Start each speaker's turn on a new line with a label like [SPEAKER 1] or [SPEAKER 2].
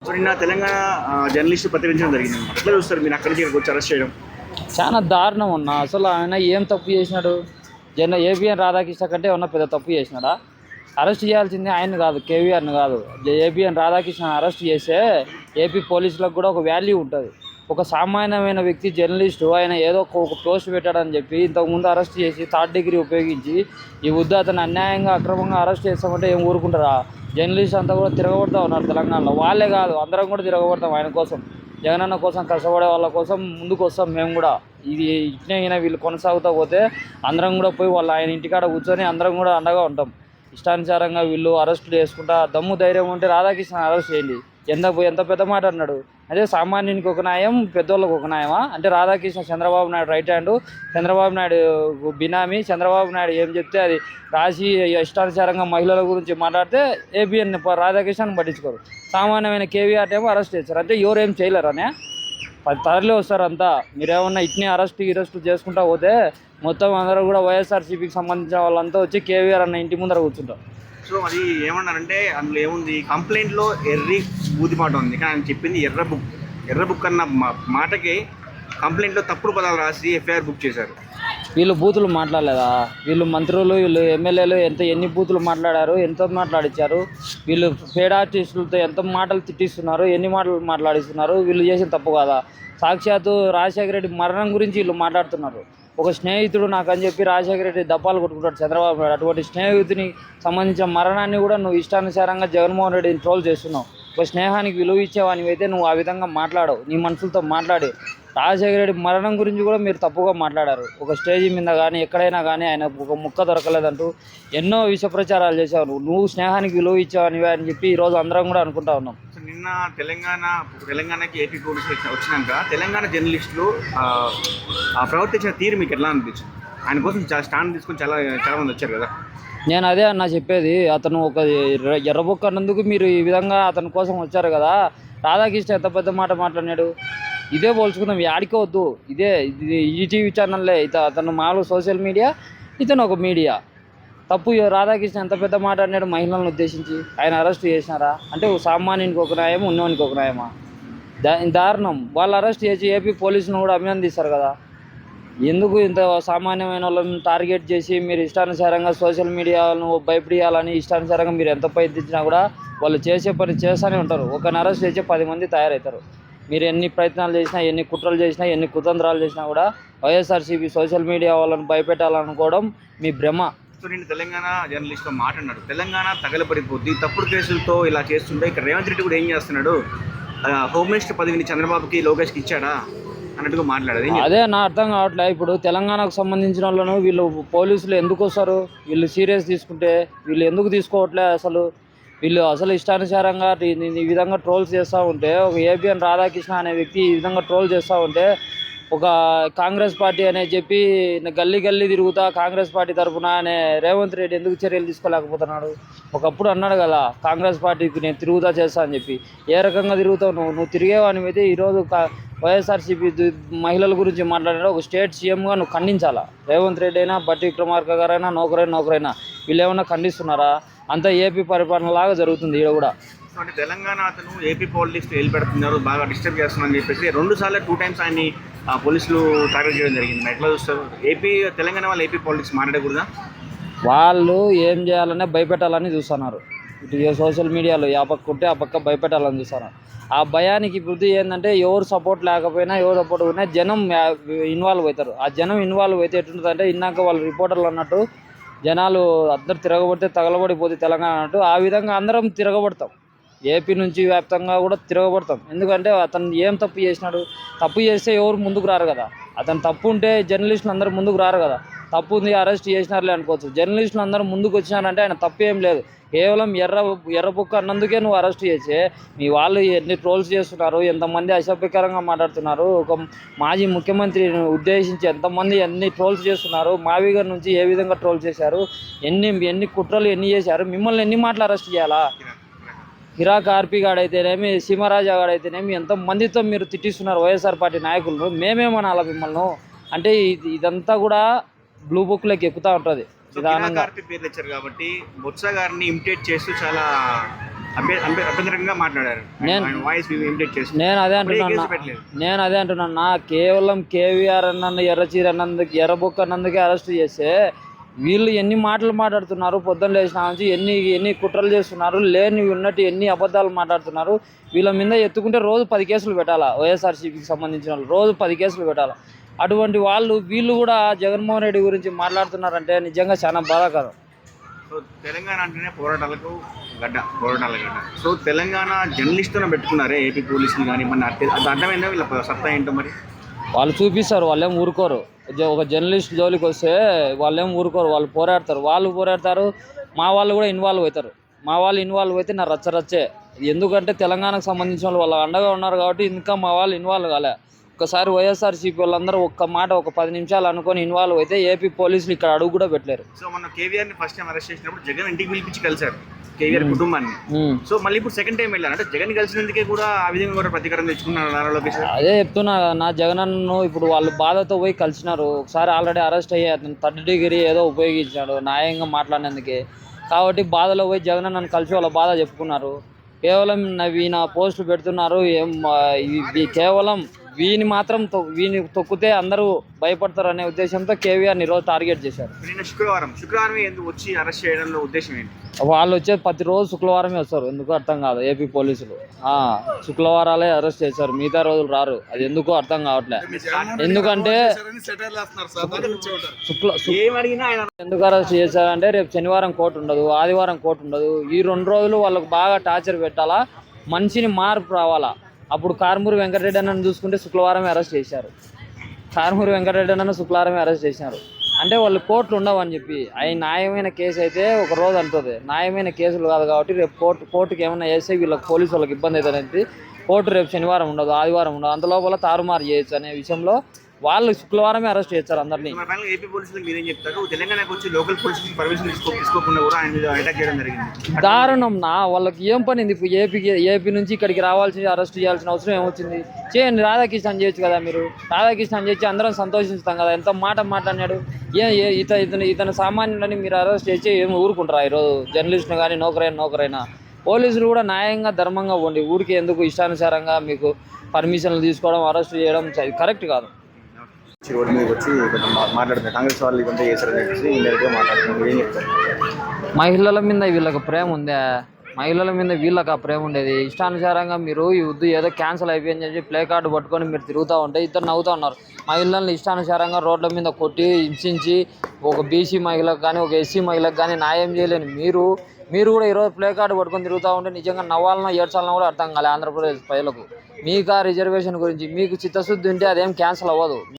[SPEAKER 1] So నిన్న Telangana journalist ప్రతినిధించడం జరిగింది. ఎట్లా చూస్తారు మీరు అక్కడి నుంచి ఇక్కడికి వచ్చి అరెస్ట్ చేయడం?
[SPEAKER 2] చాలా దారుణం అన్న. అసలు ఆయన ఏం తప్పు చేసినాడు? ఏబిఎన్ రాధాకృష్ణ కంటే ఏమన్నా పెద్ద తప్పు చేసినాడా? అరెస్ట్ చేయాల్సింది ఆయన కాదు, కేవీఆర్ని కాదు. ఏబిఎన్ రాధాకృష్ణ అరెస్ట్ చేస్తే ఏపీ పోలీసులకు కూడా ఒక వాల్యూ ఉంటుంది. ఒక సామాన్యమైన వ్యక్తి జర్నలిస్టు ఆయన ఏదో ఒక పోస్ట్ పెట్టాడని చెప్పి ఇంతకుముందు అరెస్ట్ చేసి థర్డ్ డిగ్రీ ఉపయోగించి ఈ వద్దు అతను అన్యాయంగా అక్రమంగా అరెస్ట్ చేస్తామంటే ఏం ఊరుకుంటారా? జర్నలిస్ట్ అంతా కూడా తిరగబడుతూ ఉన్నారు తెలంగాణలో. వాళ్ళే కాదు, అందరం కూడా తిరగబడతాం ఆయన కోసం. జగనన్న కోసం కష్టపడే వాళ్ళ కోసం ముందుకు వస్తాం మేము కూడా. ఇది ఇట్నే వీళ్ళు కొనసాగుతూ పోతే అందరం కూడా పోయి ఆయన ఇంటికాడ కూర్చొని అందరం కూడా అండగా ఉంటాం. ఇష్టానుసారంగా వీళ్ళు అరెస్టులు చేసుకుంటా దమ్ము ధైర్యం ఉంటే రాధాకృష్ణ అరెస్ట్ చేయండి. ఎంత పెద్ద మాట అన్నాడు. అదే సామాన్యునికి ఒక న్యాయం, పెద్దోళ్ళకు ఒక న్యాయమా? అంటే రాధాకృష్ణ చంద్రబాబు నాయుడు రైట్ హ్యాండ్, చంద్రబాబు నాయుడు బినామీ. చంద్రబాబు నాయుడు ఏం చెప్తే అది రాసి ఇష్టానుసారంగా మహిళల గురించి మాట్లాడితే ఏబిఎన్ రాధాకృష్ణని పట్టించుకోరు. సామాన్యమైన కేవీఆర్ ఏమో అరెస్ట్ చేస్తారు. అంటే ఎవరేం చేయలేరనే తరలి వస్తారు అంతా. మీరేమన్నా ఇట్నే అరెస్ట్ చేసుకుంటా పోతే మొత్తం అందరూ కూడా వైఎస్ఆర్సీపీకి సంబంధించిన వాళ్ళంతా వచ్చి కేవీఆర్ అన్న ఇంటి ముందర కూర్చుంటారు.
[SPEAKER 1] సో అది ఏమన్నారంటే అందులో ఏముంది, కంప్లైంట్లో ఎర్రి బూది మాట ఉంది, కానీ ఆయన చెప్పింది ఎర్ర బుక్ అన్న మాటకి కంప్లైంట్లో తప్పుడు పదాలు రాసి ఎఫ్ఐఆర్ బుక్ చేశారు.
[SPEAKER 2] వీళ్ళు బూతులు మాట్లాడలేదా? వీళ్ళు మంత్రులు, వీళ్ళు ఎమ్మెల్యేలు ఎన్ని బూతులు మాట్లాడారు, ఎంత మాట్లాడించారు? వీళ్ళు పేడ్ ఆర్టిస్టులతో ఎంత మాటలు తిట్టిస్తున్నారు, ఎన్ని మాటలు మాట్లాడిస్తున్నారు? వీళ్ళు చేసిన తప్పు కాదా? సాక్షాత్తు రాజశేఖర రెడ్డి మరణం గురించి వీళ్ళు మాట్లాడుతున్నారు. ఒక స్నేహితుడు నాకు అని చెప్పి రాజశేఖర రెడ్డి దప్పాలు కొట్టుకుంటాడు చంద్రబాబు నాయుడు. అటువంటి స్నేహితుని సంబంధించిన మరణాన్ని కూడా నువ్వు ఇష్టానుసారంగా జగన్మోహన్ రెడ్డిని ట్రోల్ చేస్తున్నావు. ఒక స్నేహానికి విలువ ఇచ్చేవానివి అయితే నువ్వు ఆ విధంగా మాట్లాడవు, నీ మనుషులతో మాట్లాడి. రాజశేఖర రెడ్డి మరణం గురించి కూడా మీరు తప్పుగా మాట్లాడారు. ఒక స్టేజ్ మీద కానీ ఎక్కడైనా కానీ ఆయన ఒక ముక్క దొరకలేదంటూ ఎన్నో విష ప్రచారాలు చేశావు. నువ్వు స్నేహానికి విలువ ఇచ్చావనివే అని చెప్పి ఈరోజు అందరం కూడా అనుకుంటా ఉన్నాం.
[SPEAKER 1] నిన్న తెలంగాణకి ఏపీ పోలీసులు వచ్చినాక తెలంగాణ జర్నలిస్టులు ప్రవర్తించిన తీరు మీకు ఎట్లా అనిపించింది? ఆయన కోసం చాలా స్టాండ్ తీసుకొని చాలా మంది వచ్చారు కదా.
[SPEAKER 2] నేను అదే అన్న చెప్పేది. అతను ఒక ఎర్రబొక్క అన్నందుకు మీరు ఈ విధంగా అతని కోసం వచ్చారు కదా. రాధాకృష్ణ ఎంత పెద్ద మాట మాట్లాడినాడు. ఇదే పోల్చుకుందాం, ఆడికోవద్దు. ఇది ఈటీవీ ఛానల్లే అతను మామూలు సోషల్ మీడియా, ఇతను ఒక మీడియా. తప్పు రాధాకృష్ణ ఎంత పెద్ద మాట అన్నాడు మహిళలను ఉద్దేశించి. ఆయన అరెస్ట్ చేసినారా? అంటే సామాన్యునికి ఒక న్యాయం, ఉన్నవానికి ఒక న్యాయమా? దారుణం. వాళ్ళు అరెస్ట్ చేసి ఏపీ పోలీసులను కూడా అభినందిస్తారు కదా. ఎందుకు ఇంత సామాన్యమైన వాళ్ళని టార్గెట్ చేసి మీరు ఇష్టానుసారంగా సోషల్ మీడియాను భయపడియాలని ఇష్టానుసారంగా మీరు ఎంత ప్రయత్నించినా కూడా వాళ్ళు చేసే పని చేస్తూనే ఉంటారు. ఒకరిని అరెస్ట్ చేసి 10 మంది తయారవుతారు. మీరు ఎన్ని ప్రయత్నాలు చేసినా, ఎన్ని కుట్రలు చేసినా, ఎన్ని కుతంత్రాలు చేసినా కూడా వైఎస్ఆర్సీపీ సోషల్ మీడియా వాళ్ళని భయపెట్టాలనుకోవడం మీ భ్రమ.
[SPEAKER 1] సో నేను తెలంగాణ జర్నలిస్ట్తో మాట్లాడినాడు. తెలంగాణ తగలబడిపోద్ది, తప్పుడు కేసులతో ఇలా చేస్తుంటే ఇక్కడ రేవంత్ రెడ్డి కూడా ఏం చేస్తున్నాడు, హోమ్ మినిస్టర్ పదవిని చంద్రబాబుకి లోకేష్కి ఇచ్చాడా అన్నట్టుగా మాట్లాడేది.
[SPEAKER 2] అదే నా అర్థం కావట్లే. ఇప్పుడు తెలంగాణకు సంబంధించిన వాళ్ళను వీళ్ళు పోలీసులు ఎందుకు వస్తారు? వీళ్ళు సీరియస్ తీసుకుంటే వీళ్ళు ఎందుకు తీసుకోవట్లే? వీళ్ళు ఇష్టానుసారంగా ఈ విధంగా ట్రోల్స్ చేస్తూ ఉంటే, ఒక ఏబిఎన్ రాధాకృష్ణ అనే వ్యక్తి ఈ విధంగా ట్రోల్ చేస్తూ ఉంటే, ఒక కాంగ్రెస్ పార్టీ అనే చెప్పి గల్లీ తిరుగుతా కాంగ్రెస్ పార్టీ తరఫున అనే రేవంత్ రెడ్డి ఎందుకు చర్యలు తీసుకోలేకపోతున్నాడు? ఒకప్పుడు అన్నాడు కదా, కాంగ్రెస్ పార్టీకి నేను తిరుగుతా చేస్తా అని చెప్పి. ఏ రకంగా తిరుగుతావు నువ్వు తిరిగేవాని అయితే ఈరోజు వైఎస్ఆర్సీపీ మహిళల గురించి మాట్లాడినా ఒక స్టేట్ సీఎంగా నువ్వు ఖండించాలా. రేవంత్ రెడ్డి అయినా, బట్టి విక్రమార్క గారైనా, నౌకరైనా వీళ్ళు ఏమన్నా ఖండిస్తున్నారా? అంతా ఏపీ పరిపాలన లాగా జరుగుతుంది ఇక్కడ కూడా.
[SPEAKER 1] అంటే తెలంగాణ అతను ఏపీ పాలిటిక్స్ వెళ్ళి పెడుతున్నారు, బాగా డిస్టర్బ్ చేస్తున్నారని చెప్పేసి 2 టైమ్స్ ఆయన్ని పోలీసులు టార్గెట్ చేయడం జరిగింది. ఎట్లా చూస్తారు? తెలంగాణ వాళ్ళు ఏపీ పాలిటిక్స్ మాట్లాడకూడదా?
[SPEAKER 2] వాళ్ళు ఏం చేయాలనే భయపెట్టాలని చూస్తున్నారు. ఇటు సోషల్ మీడియాలో ఆ పక్క ఉంటే ఆ పక్క భయపెట్టాలని చూస్తున్నారు. ఆ భయానికి వృద్ధి ఏంటంటే ఎవరు సపోర్ట్ లేకపోయినా, ఎవరు సపోర్ట్ ఉన్నా జనం ఇన్వాల్వ్ అవుతారు. ఆ జనం ఇన్వాల్వ్ అయితే ఎట్లుంటుందంటే, ఇన్నాక వాళ్ళు రిపోర్టర్లు అన్నట్టు జనాలు అందరు తిరగబడితే తగలబడిపోతే తెలంగాణ అన్నట్టు ఆ విధంగా అందరం తిరగబడతాం. ఏపీ నుంచి వ్యాప్తంగా కూడా తిరగబడతాం. ఎందుకంటే అతను ఏం తప్పు చేసినాడు? తప్పు చేస్తే ఎవరు ముందుకు రారు కదా. అతను తప్పు ఉంటే జర్నలిస్టులు అందరూ ముందుకు రారు కదా. తప్పు ఉంది, అరెస్ట్ చేసినారులే అనుకోవచ్చు. జర్నలిస్టులు అందరూ ముందుకు వచ్చినారంటే ఆయన తప్పు ఏం లేదు. కేవలం ఎర్రబుక్క అన్నందుకే నువ్వు అరెస్ట్ చేసి మీ వాళ్ళు ఎన్ని ట్రోల్స్ చేస్తున్నారు, ఎంతమంది అసభ్యకరంగా మాట్లాడుతున్నారు, ఒక మాజీ ముఖ్యమంత్రిని ఉద్దేశించి ఎన్ని ట్రోల్స్ చేస్తున్నారు, మావి గారి నుంచి ఏ విధంగా ట్రోల్ చేశారు, ఎన్ని కుట్రలు ఎన్ని చేశారు, మిమ్మల్ని ఎన్ని మాటలు అరెస్ట్ చేయాలా? హిరాక్ ఆర్పి గాడైతేనేమి, సీమరాజా గాడైతేనేమి ఎంతమందితో మీరు తిట్టిస్తున్నారు వైఎస్ఆర్ పార్టీ నాయకులను. మేమేమనాలా మిమ్మల్ని? అంటే ఇదంతా కూడా బ్లూ బుక్లోకి ఎక్కుతూ ఉంటుంది నిదానంగా.
[SPEAKER 1] పేర్లు ఇచ్చారు కాబట్టి బొత్స గారిని ఇమిటేట్ చేస్తూ చాలా అభ్యంతరంగా మాట్లాడారు. ఆయన వాయిస్ ఇమిటేట్ చేసి
[SPEAKER 2] నేను అదే అంటున్నా
[SPEAKER 1] పెట్టలేదు.
[SPEAKER 2] కేవలం కేవీఆర్ అన్న ఎర్రచీర అన్నందుకు ఎర్రబుక్ అన్నందుకే అరెస్ట్ చేస్తే వీళ్ళు ఎన్ని మాటలు మాట్లాడుతున్నారు, పొద్దున్న లేచిన నుంచి ఎన్ని కుట్రలు చేస్తున్నారు, లేనివి ఉన్నట్టు ఎన్ని అబద్ధాలు మాట్లాడుతున్నారు. వీళ్ళ మీద ఎత్తుకుంటే రోజు 10 కేసులు పెట్టాలా, వైఎస్ఆర్సీపీకి సంబంధించిన వాళ్ళు రోజు 10 కేసులు పెట్టాలా. అటువంటి వీళ్ళు కూడా జగన్మోహన్ రెడ్డి గురించి మాట్లాడుతున్నారంటే నిజంగా చాలా బాధాకరం.
[SPEAKER 1] సో తెలంగాణ అంటేనే పోరాటాల గడ్డ. సో తెలంగాణ జర్నలిస్టులను పెట్టుకున్నారే ఏపీ పోలీసులు కానీ మన అది అర్థమైందా వీళ్ళ సత్తా ఏంటో మరి?
[SPEAKER 2] వాళ్ళు చూపిస్తారు, వాళ్ళేం ఊరుకోరు. ఒక జర్నలిస్ట్ జోలికి వస్తే వాళ్ళేం ఊరుకోరు, వాళ్ళు పోరాడతారు. మా వాళ్ళు కూడా ఇన్వాల్వ్ అవుతారు. మా వాళ్ళు ఇన్వాల్వ్ అయితే నా రచ్చరచ్చే. ఎందుకంటే తెలంగాణకు సంబంధించిన వాళ్ళు అండగా ఉన్నారు కాబట్టి ఇంకా మా వాళ్ళు ఇన్వాల్వ్ కాలే. ఒకసారి వైఎస్ఆర్సీపీ వాళ్ళందరూ ఒక 10 నిమిషాలు అనుకొని ఇన్వాల్వ్ అయితే ఏపీ పోలీసులు ఇక్కడ అడుగు కూడా పెట్టలేరు.
[SPEAKER 1] సో మన కేవీఆర్ని ఫస్ట్ టైం అరెస్ట్ చేసినప్పుడు జగన్ ఇంటికి పిలిపించి కలిశారు కేవీఆర్ కుటుంబాన్ని. సో మళ్ళీ ఇప్పుడు సెకండ్ టైం వెళ్ళారు అంటే జగన్ కలిసినందుకే కూడా ఆ విధంగా కూడా ప్రతీకారం తెచ్చుకున్నారు నారా లోకేష్.
[SPEAKER 2] అదే చెప్తున్నా నా జగనన్ను ఇప్పుడు వాళ్ళు బాధతో పోయి కలిసినారు. ఒకసారి ఆల్రెడీ అరెస్ట్ అయ్యి అతను 3rd డిగ్రీ ఏదో ఉపయోగించాడు న్యాయంగా మాట్లాడినందుకే. కాబట్టి బాధలో పోయి జగనన్నను కలిసి వాళ్ళ బాధ చెప్పుకున్నారు. కేవలం వీణ పోస్టులు పెడుతున్నారు. కేవలం వీని తొక్కితే అందరూ భయపడతారు అనే ఉద్దేశంతో కేవీఆర్ని ఈరోజు టార్గెట్ చేశారు.
[SPEAKER 1] శుక్రవారం ఎందుకు వచ్చి అరెస్ట్ చేయడంలో ఉద్దేశం ఏంటి?
[SPEAKER 2] వాళ్ళు వచ్చేది ప్రతిరోజు శుక్రవారమే వస్తారు. ఎందుకో అర్థం కాదు. ఏపీ పోలీసులు శుక్రవారాలే అరెస్ట్ చేశారు, మిగతా రోజులు రారు. అది ఎందుకో అర్థం కావట్లే. ఎందుకంటే ఎందుకు అరెస్ట్ చేశారంటే రేపు శనివారం కోర్టు ఉండదు, ఆదివారం కోర్టు ఉండదు. ఈ 2 రోజులు వాళ్ళకు బాగా టార్చర్ పెట్టాలా, మనిషిని మార్పు రావాలా. అప్పుడు కారుమూరి వెంకటరెడ్డి అన్నను చూసుకుంటే శుక్రవారమే అరెస్ట్ చేశారు. అంటే వాళ్ళు కోర్టులు ఉండవని చెప్పి. అవి న్యాయమైన కేసు అయితే ఒక రోజు అంటుంది, న్యాయమైన కేసులు కాదు కాబట్టి రేపు కోర్టుకి ఏమైనా చేస్తే వీళ్ళకి పోలీసు వాళ్ళకి ఇబ్బంది అవుతుందంటే కోర్టు రేపు శనివారం ఉండదు, ఆదివారం ఉండదు. అంతలోపల తారుమారు చేయొచ్చు అనే విషయంలో వాళ్ళు శుక్రవారమే అరెస్ట్ చేస్తారు అందరినీ.
[SPEAKER 1] ఏపీ పోలీసులకు మీరేం చెప్తారు? తెలంగాణకు వచ్చి లోకల్ పోలీసులకు పర్మిషన్ తీసుకోకుండా కూడా ఆయన మీద అటాక్ చేయడం జరిగింది.
[SPEAKER 2] దారుణం వాళ్ళకి ఏం పనింది? ఏపీ నుంచి ఇక్కడికి రావాల్సి అరెస్ట్ చేయాల్సిన అవసరం ఏమొచ్చింది? చేయండి, రాధాకృష్ణ చేయొచ్చు కదా. మీరు రాధాకృష్ణ చేసి అందరం సంతోషిస్తాం కదా. ఎంత మాట మాట్లాడినాడు. ఇతను సామాన్యులని మీరు అరెస్ట్ చేసి ఏమి ఊరుకుంటారా? ఈరోజు జర్నలిస్ట్ను కానీ నౌకరైనా పోలీసులు కూడా న్యాయంగా ధర్మంగా ఉండి ఊరికి ఎందుకు ఇష్టానుసారంగా మీకు పర్మిషన్లు తీసుకోవడం, అరెస్ట్ చేయడం కరెక్ట్ కాదు.
[SPEAKER 1] రోడ్డు మీద వచ్చి మాట్లాడుతున్నారు కాంగ్రెస్ వాళ్ళు ఇదంతా చేశారని చెప్పేసి ఇండైరెక్ట్గా మాట్లాడుతున్నారు. ఏం చెప్తారు?
[SPEAKER 2] మహిళల మీద వీళ్ళకి ప్రేమ ఉందా? మహిళల మీద వీళ్ళకి ఆ ప్రేమ ఉండేది. ఇష్టానుసారంగా మీరు ఈ ఏదో క్యాన్సిల్ అయిపోయిందని చెప్పి ప్లే కార్డు పట్టుకొని మీరు తిరుగుతూ ఉంటే ఇద్దరు నవ్వుతూ ఉన్నారు. మహిళల్ని ఇష్టానుసారంగా రోడ్ల మీద కొట్టి హింసించి ఒక బీసీ మహిళకు కానీ ఒక ఎస్సీ మహిళకు కానీ న్యాయం చేయలేని మీరు కూడా ఈరోజు ప్లే కార్డు పట్టుకొని తిరుగుతూ ఉంటే నిజంగా నవ్వాలనో ఏడ్చాలనో కూడా అర్థం కాలే ఆంధ్రప్రదేశ్ ప్రజలకు. మీకు ఆ రిజర్వేషన్ గురించి మీకు చిత్తశుద్ధి ఉంటే అదేం క్యాన్సిల్ అవ్వదు.